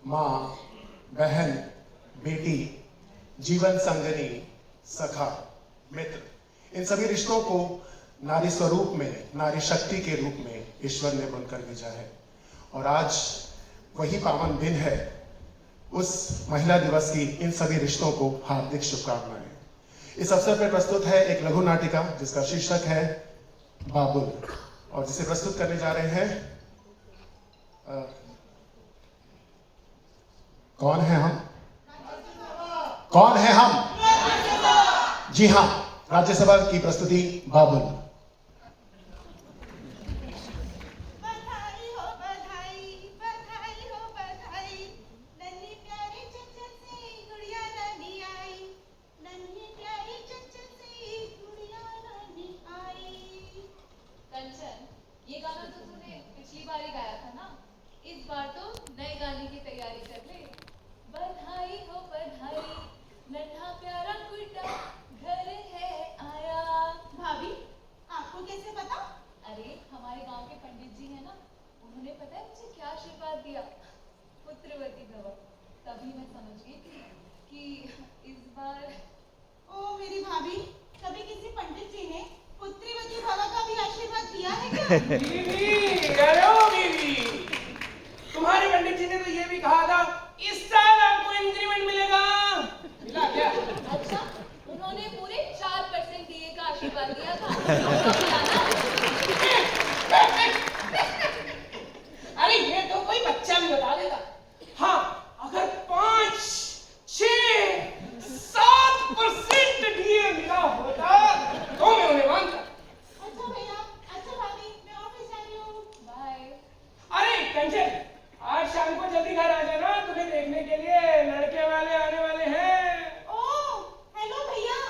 माँ, बहन, बेटी, जीवन संगनी, सखा, मित्र, इन सभी रिश्तों को नारी स्वरूप में, नारी शक्ति के रूप में ईश्वर ने बुनकर भेजा है। और आज वही पावन दिन है। उस महिला दिवस की इन सभी रिश्तों को हार्दिक शुभकामनाएं। इस अवसर पर प्रस्तुत है एक लघु नाटिका जिसका शीर्षक है बाबुल, और जिसे प्रस्तुत करने जा रहे हैं कौन है हम? कौन है हम? जी हाँ, राज्यसभा की प्रस्तुति बाबुल। ये गाना तो तूने पिछली बार ही गाया था ना, इस बार तो नए गाने की तैयारी कर ले। बधाई हो बधाई, नन्हा प्यारा गुड्डा घर है आया। भाभी, आपको कैसे पता? अरे हमारे गांव के पंडित जी है ना, उन्होंने पता है मुझे क्या आशीर्वाद दिया, पुत्रवती भव। तभी मैं समझ गई थी कि इस बार। ओ मेरी भाभी, कभी किसी पंडित जी ने पुत्रवती भव का भी आशीर्वाद दिया है क्या? दीदी, अरे ओ दीदी, तुम्हारे पंडित जी ने तो ये भी कहा था इस साल आपको इंक्रीमेंट मिलेगा। मिला क्या? अच्छा, उन्होंने पूरे 4% डीए का आशीर्वाद दिया था। अरे ये तो कोई बच्चा भी बता देगा। हाँ, अगर 5, 6, 7% डीए मिला होता तो मैं उन्हें मानता। अच्छा भैया, अच्छा भाभी, मैं ऑफिस जा रही हूँ। बाय। अरे कंचन, आज शाम को जल्दी घर आ जाना, तुम्हें देखने के लिए लड़के वाले आने वाले हैं। ओ, हेलो भैया,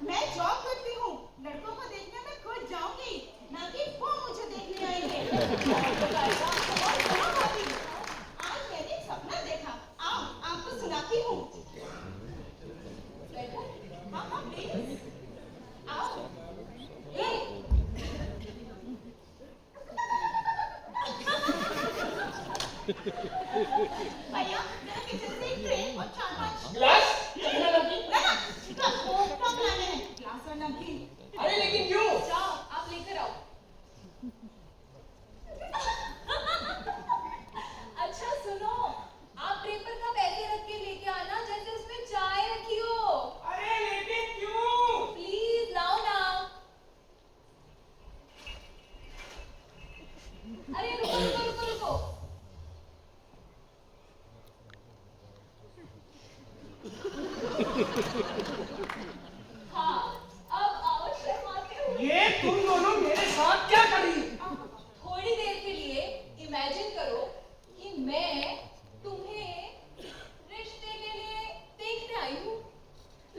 मैं जॉब करती हूँ। लड़कों को देखने में खुद जाऊंगी, ना कि वो मुझे देखने आएंगे। और सुनो भाभी, आज मैंने एक सपना देखा। आओ, आपको सुनाती हूँ। बैठो। हाँ हाँ प्लीज, आओ। भैया, मेरा किचन से एक ट्रे और 4-5 ग्लास, कितना नमकीन? ना कप लाने हैं, ग्लास और नमकीन। अरे लेकिन क्यों? जाओ, आप लेकर आओ। अच्छा सुनो, आप ट्रे पर कप ऐसे रख के लेके आना जैसे उसमें चाय रखी हो। अरे लेकिन क्यों? प्लीज लाओ ना। अरे रुको रुको रुको रुको। हाँ, अब आओ शर्माते हुए। ये तुम दोनों मेरे साथ क्या कर रही? थोड़ी देर के लिए इमेजिन करो कि मैं तुम्हें रिश्ते के लिए देखने आई हूँ।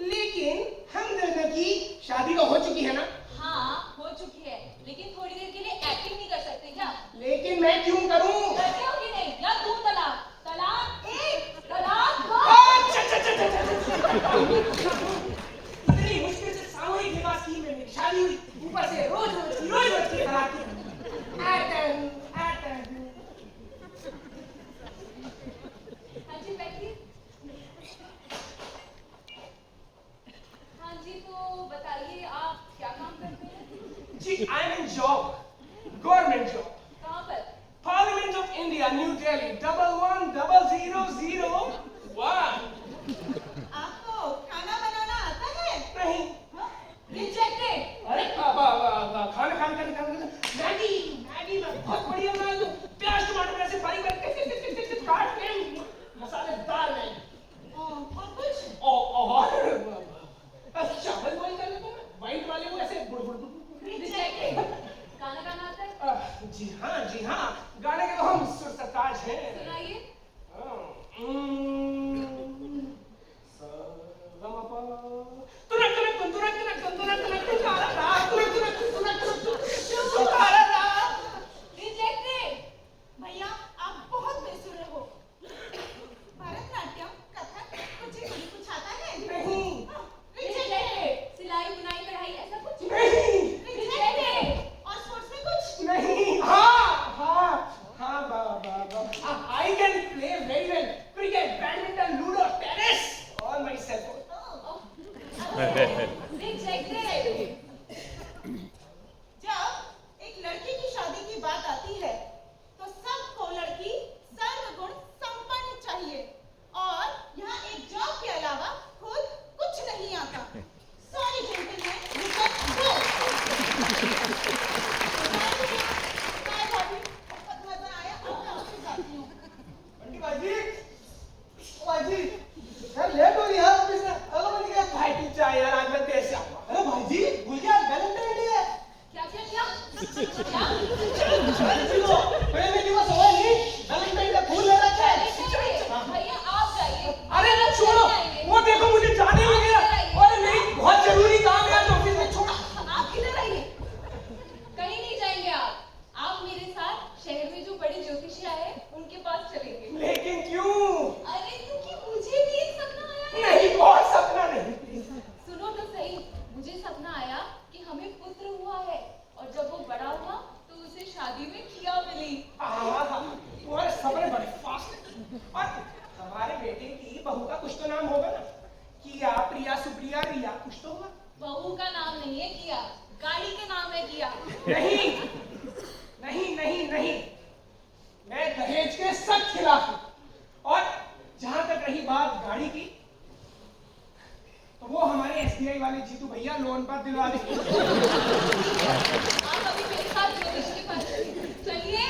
लेकिन हम दोनों की शादी तो हो चुकी है ना? हाँ, हो चुकी है, लेकिन थोड़ी देर के लिए एक्टिंग नहीं कर सकते क्या? लेकिन मैं क्यों करूं? करते हो कि नहीं? या तुम तलाक तलाक तलाक दो। अच्छा अच्छा अच्छा अच्छा। इतनी मुश्किल से सामूहिक विवाह की में मेरी शादी हुई, ऊपर से रोज रोज की तलाक की। और हमारे बेटे की बहू का कुछ तो नाम होगा ना, किया, प्रिया, सुप्रिया, रिया, कुछ तो होगा। बहू का नाम नहीं है किया, गाड़ी के नाम है किया। नहीं नहीं नहीं नहीं, मैं दहेज के सख्त खिलाफ हूं। और जहां तक रही बात गाड़ी की, तो वो हमारे SBI वाले जीतू भैया लोन पर दिलवा देंगे। आप अभी मेरे साथ ज्योतिष के पास चलिए।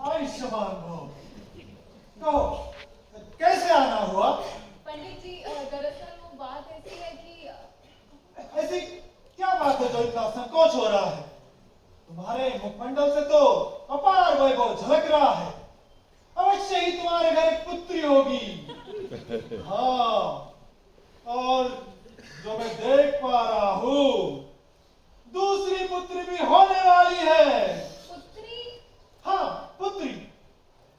आयुष्मान भव। कहो, कैसे आना हुआ? पंडित जी, दरअसल वो बात ऐसी है कि ऐसी क्या बात है जो इतना संकोच हो रहा है? तुम्हारे मुखमंडल से तो अपार वैभव झलक रहा है। अवश्य ही तुम्हारे घर एक पुत्री होगी। हाँ, और जो मैं देख पा रहा हूँ, दूसरी पुत्री भी होने वाली है। पुत्री? हाँ, पुत्री।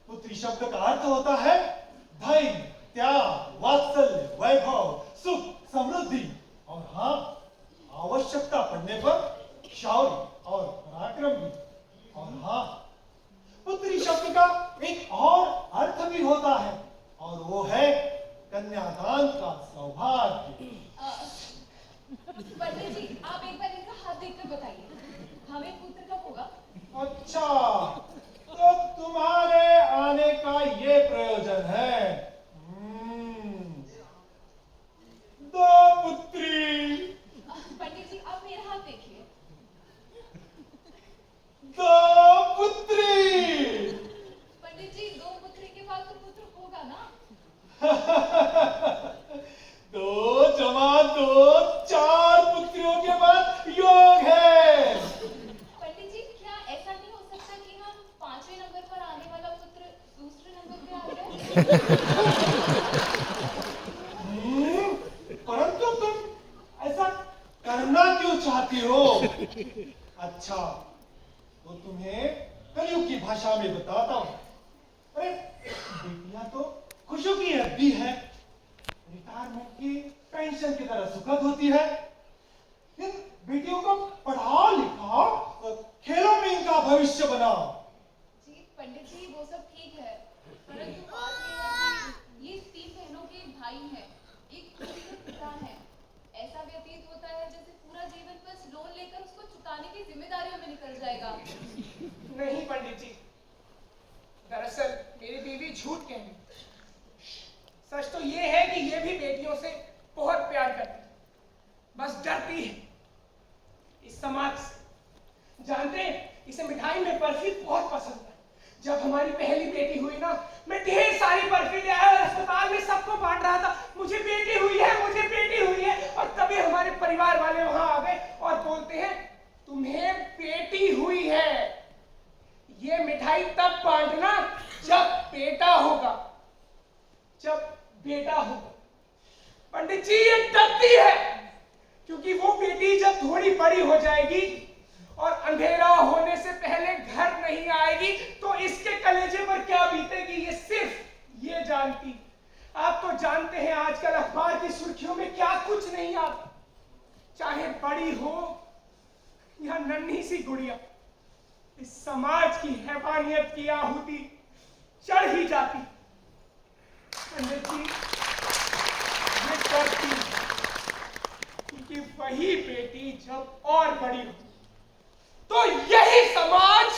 पुत्री शब्द का अर्थ होता है धैर्य, त्याग, वात्सल्य, वैभव, सुख, समृद्धि और हाँ, आवश्यकता पड़ने पर शौर्य और पराक्रम भी। और हाँ, पुत्री शब्द का एक और अर्थ भी होता है, और वो है कन्यादान का सौभाग्य। पंडित जी, आप एक बार इनका हाथ देखकर बताइए, हमें पुत्र कब होगा? अच्छा, तो तुम्हारे आने का ये प्रयोजन है। दो पुत्री। पंडित जी, आप मेरा हाथ देखिए। दो पुत्री। पंडित जी, दो पुत्री के बाद तो पुत्र होगा ना? दो जमा दो, चार पुत्रियों के बाद योग है। पंडित जी, क्या ऐसा नहीं हो सकता कि हम 5वें नंबर पर आने वाला पुत्र दूसरे नंबर पे आ जाए? परंतु तुम ऐसा करना क्यों चाहती हो? अच्छा, तो तुम्हें कलयुग की भाषा में बताता हूं। अरे, बेटियां तो खुशियों की हड्डी है, रिटायरमेंट की पेंशन की तरह सुखद होती है। इन बेटियों को पढ़ाओ लिखाओ, खेलों में इनका भविष्य बनाओ। जी पंडित जी, वो सब ठीक है, परंतु बात ये है कि ये 3 बहनों के भाई हैं, एक पुत्री के पिता हैं। ऐसा व्यतीत होता है जैसे पूरा जीवन बस लोन लेकर उसको चुकाने की जिम्मेदारियों में निकल जाएगा। नहीं पंडित जी, दरअसल मेरी बीवी झूठ कह रही। सच तो ये है कि ये भी बेटियों से बहुत प्यार करती है, बस डरती है इस समाज से। जानते हैं, इसे मिठाई में बर्फी बहुत पसंद है। जब हमारी पहली बेटी हुई ना, मैं ढेर सारी बर्फी ले आया और अस्पताल में सबको बांट रहा था, मुझे बेटी हुई है, मुझे बेटी हुई है। और तभी हमारे परिवार वाले वहां आ गए और बोलते हैं, तुम्हें बेटी हुई है, ये मिठाई तब बांटना जब बेटा होगा, जब बेटा होगा। पंडित जी, ये डरती है क्योंकि वो बेटी जब थोड़ी बड़ी हो जाएगी और अंधेरा होने से पहले घर नहीं आएगी, तो इसके कलेजे पर क्या बीतेगी, ये सिर्फ ये जानती। आप तो जानते हैं आजकल अखबार की सुर्खियों में क्या कुछ नहीं आता। चाहे बड़ी हो या नन्ही सी गुड़िया, इस समाज की हैवानियत की आहुति चढ़ ही जाती। पंडित जी, ये डरती क्योंकि वही बेटी जब और बड़ी हो तो यही समाज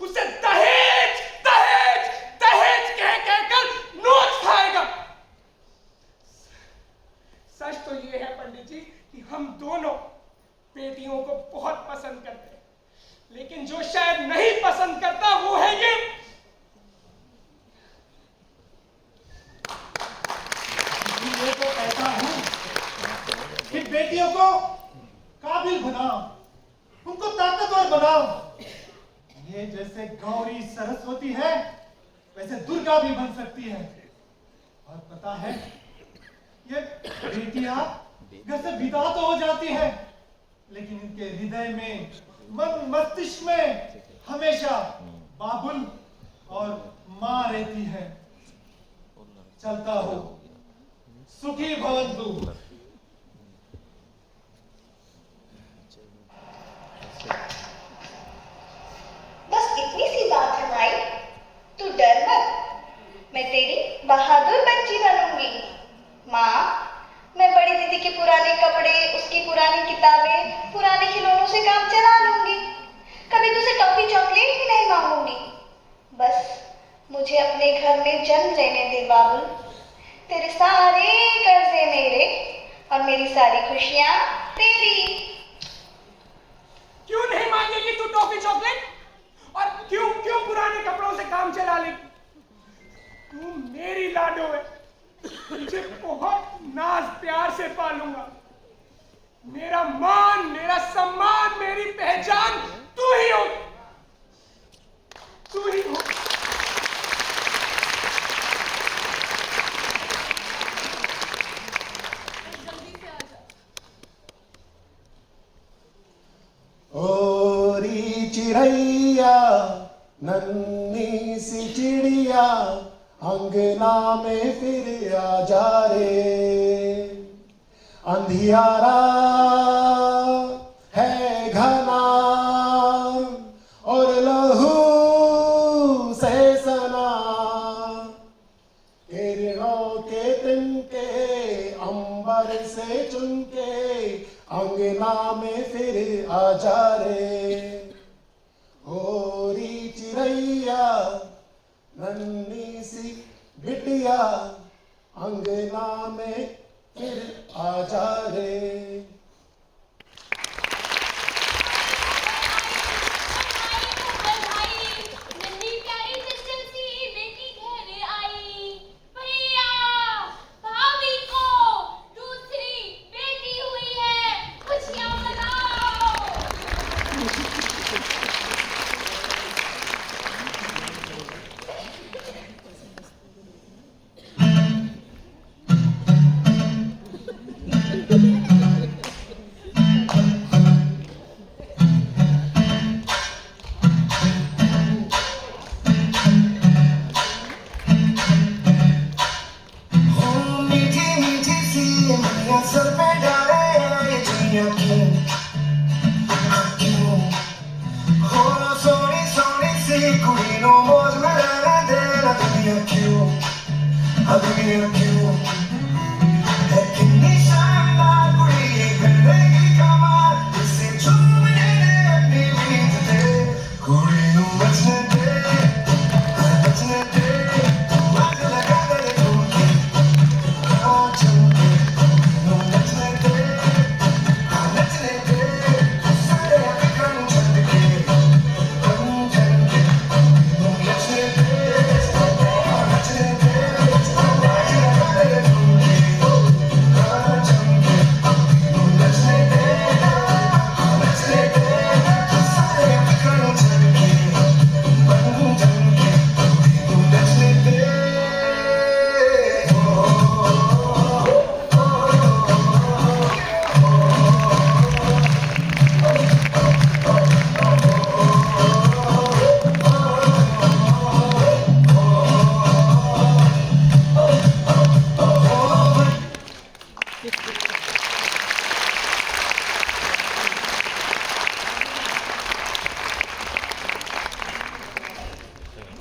उसे दहेज दहेज दहेज कह कहकर नोच खाएगा। सच तो ये है पंडित जी कि हम दोनों बेटियों को बहुत पसंद करते हैं, लेकिन जो शायद नहीं पसंद करता वो है ये। ये तो कहता हूं कि बेटियों को काबिल बनाओ, उनको ताकतवर बनाओ। ये जैसे गौरी सरस्वती है, वैसे दुर्गा भी बन सकती है। और पता है, ये बेटियां घर से विदा तो हो जाती है, लेकिन इनके हृदय में, मन मस्तिष्क में हमेशा बाबुल और मां रहती है। चलता हो, सुखी भवन्तु। बस मुझे अपने घर में जन्म लेने दे बाबुल। तेरे सारे कर्जे मेरे और मेरी सारी खुशियां तेरी। क्यों नहीं मांगेगी तू टॉफी चॉकलेट? और क्यों क्यों पुराने कपड़ों से काम चला ले? तू मेरी लाडो है, तुझे बहुत नाज प्यार से पालूंगा। मेरा मान, मेरा सम्मान, मेरी पहचान तू ही हो, तू ही हो। जल्दी से आ जा। ओरी चिड़ैया नन्ही सी चिड़िया अंगना में फिर आ जा रे। अंधियारा है घना और लहू से सना। किरणों के तिनके अंबर से चुनके अंगना में फिर आ जा रे। होरी चिड़ैया नन्ही सी बिटिया अंगना में फिर आ जा रे। I'll be